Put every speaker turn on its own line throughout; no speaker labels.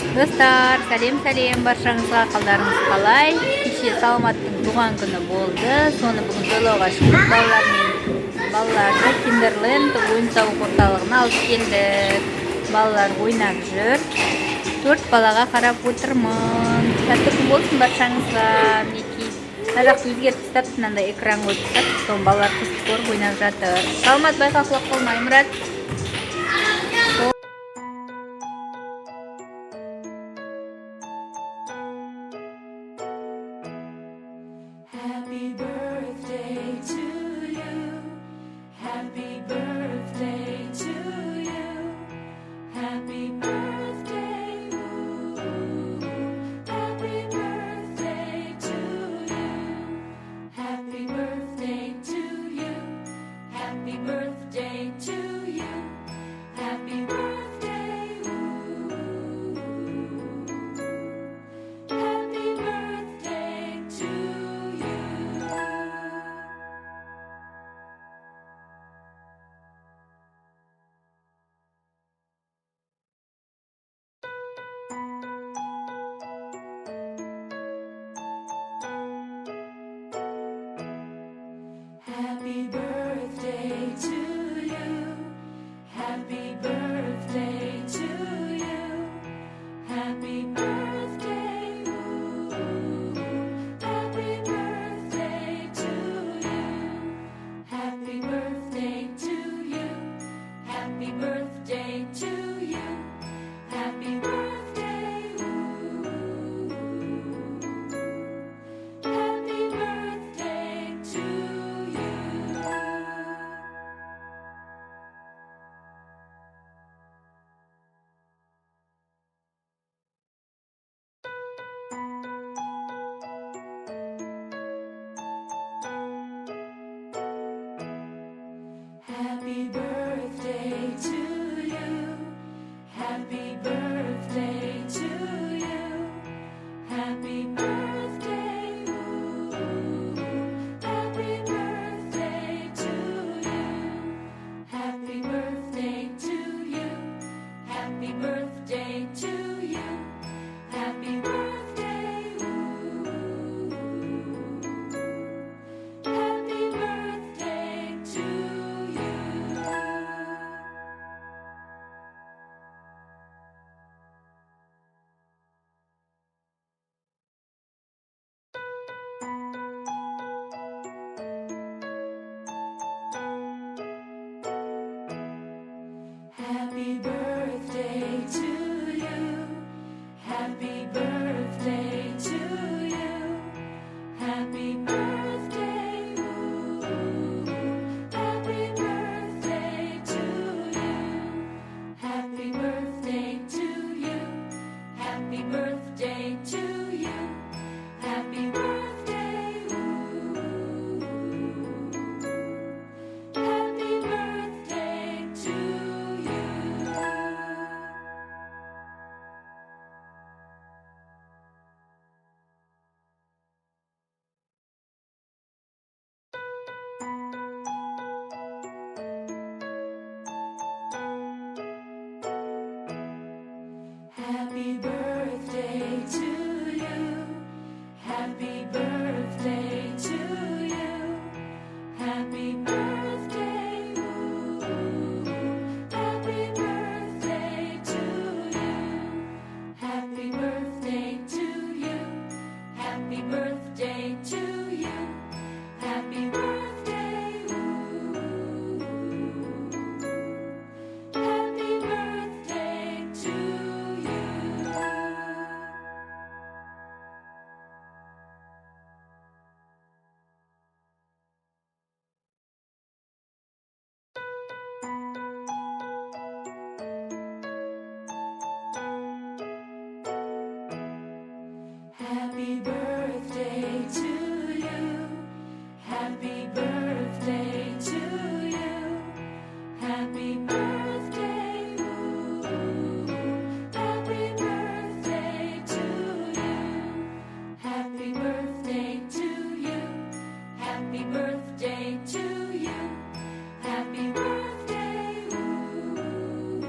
Достар, сәлем баршаңызға, қалдарыңыз қалай? Кеше Саламаттың туған күні болды. Соны бүгін тойлауға шықтық. Балаларды Киндерленд ойын-сауық орталығына алып келдік. Балалар ойнап жүр. 4 балаға қарап отырмын. Сәтті күн болсын баршаңызға. Мінекей сабақты өзгертіп тастап, мынандай экран қойып тастап, соны балалар қызық көріп ойнап жатыр. Саламат, байқа құлақ болмай, Мұрат.
Happy birthday to you. Happy birthday to you. Happy birthday. Ooh. Happy birthday to you. Happy birthday to you. Happy birthday to you. Happy birthday. Ooh. Happy birthday to you. Happy birthday to you. Happy birthday to you. Happy birthday. Ooh. Happy birthday to you. Happy birthday to you. Happy birthday to you. Happy birthday. Ooh. Happy birthday to you. Happy birthday to you. Happy birthday to you. Happy birthday. Ooh. Happy birthday to you. Happy birthday to you. Happy birthday to you. Happy birthday. Ooh. Happy birthday to you. Happy birthday to you. Happy birthday to you. Happy birthday. Ooh. Happy birthday to you. Happy birthday to you. Happy birthday to you. Happy birthday. Ooh. Happy birthday to you. Happy birthday to you. Happy birthday to you. Happy birthday. Ooh. Happy birthday to you. Happy birthday to you. Happy birthday to you. Happy birthday. Ooh. Happy birthday to you. Happy birthday to you. Happy birthday to you. Happy birthday. Ooh. Happy birthday to you. Happy birthday to you. Happy birthday to you. Happy birthday. Ooh.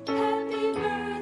Happy birthday.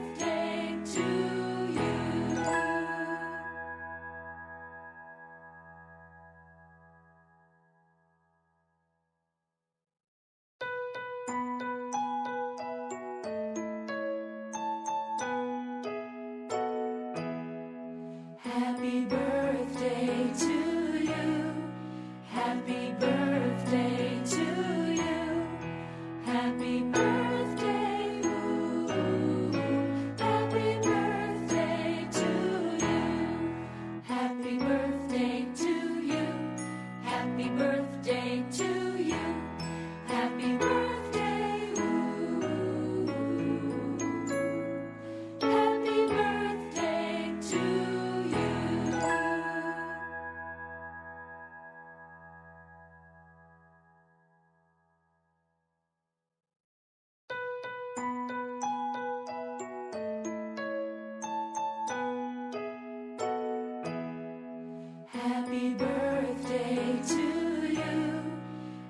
Happy birthday to you.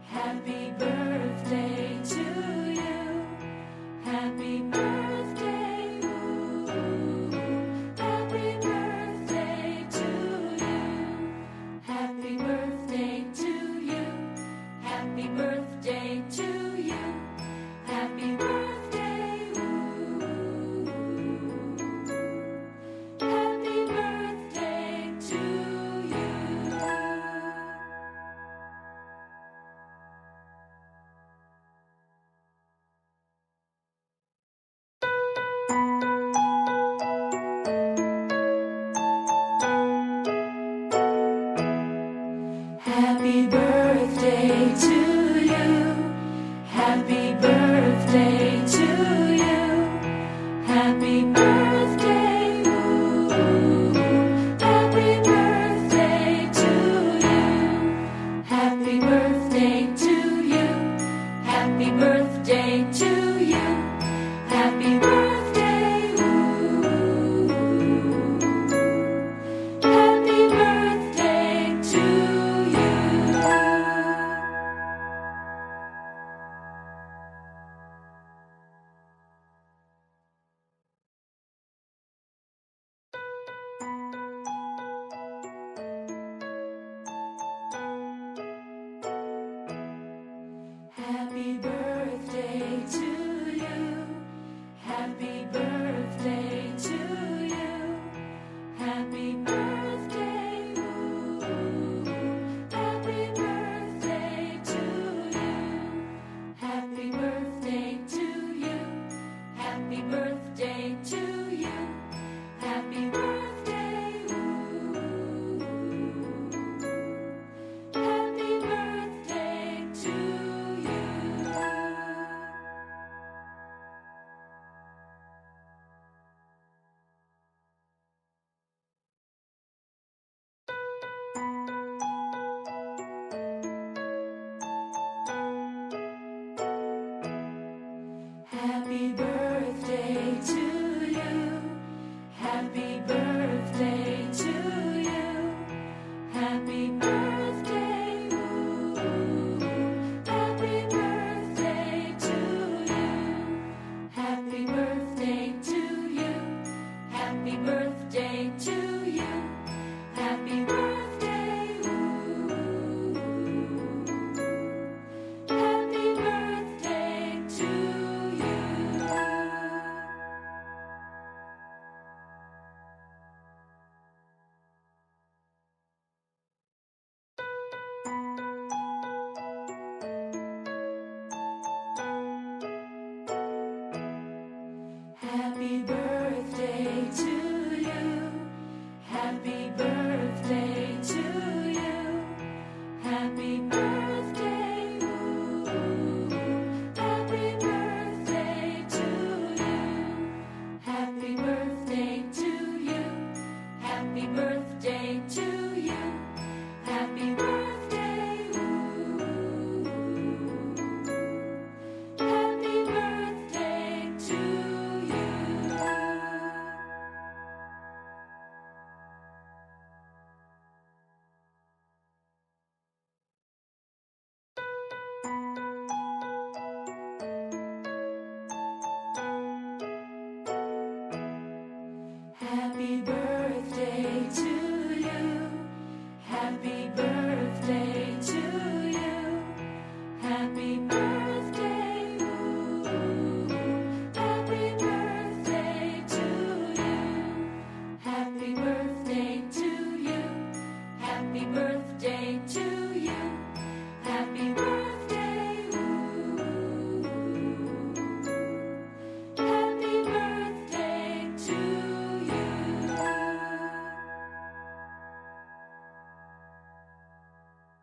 Happy birthday to you. Happy birthday, ooh. Happy birthday to you. Happy birthday to you. Happy birthday to you. Happy birthday, ooh. Happy birthday to you. Happy birthday to you. Happy birthday to you. Happy birthday, ooh. Happy birthday to you. Happy birthday to you. Happy birthday to you. Happy birthday, ooh. Happy birthday to you. Happy birthday to you. Happy birthday to you. Happy birthday, ooh. Happy birthday to you. Happy birthday to you. Happy birthday to you. Happy birthday, ooh. Happy birthday to you. Happy birthday to you. Happy birthday to you. Happy birthday, ooh. Happy birthday to you. Happy birthday to you. Happy birthday to you. Happy birthday, ooh. Happy birthday to you. Happy birthday to you. Happy birthday to you. Happy birthday, ooh. Happy birthday to you. Happy birthday to you. Happy birthday to you. Happy birthday, ooh. Happy birthday to you. Happy birthday to you. Happy birthday to you. Happy birthday, ooh. Happy birthday to you. Happy birthday to you. Happy birthday to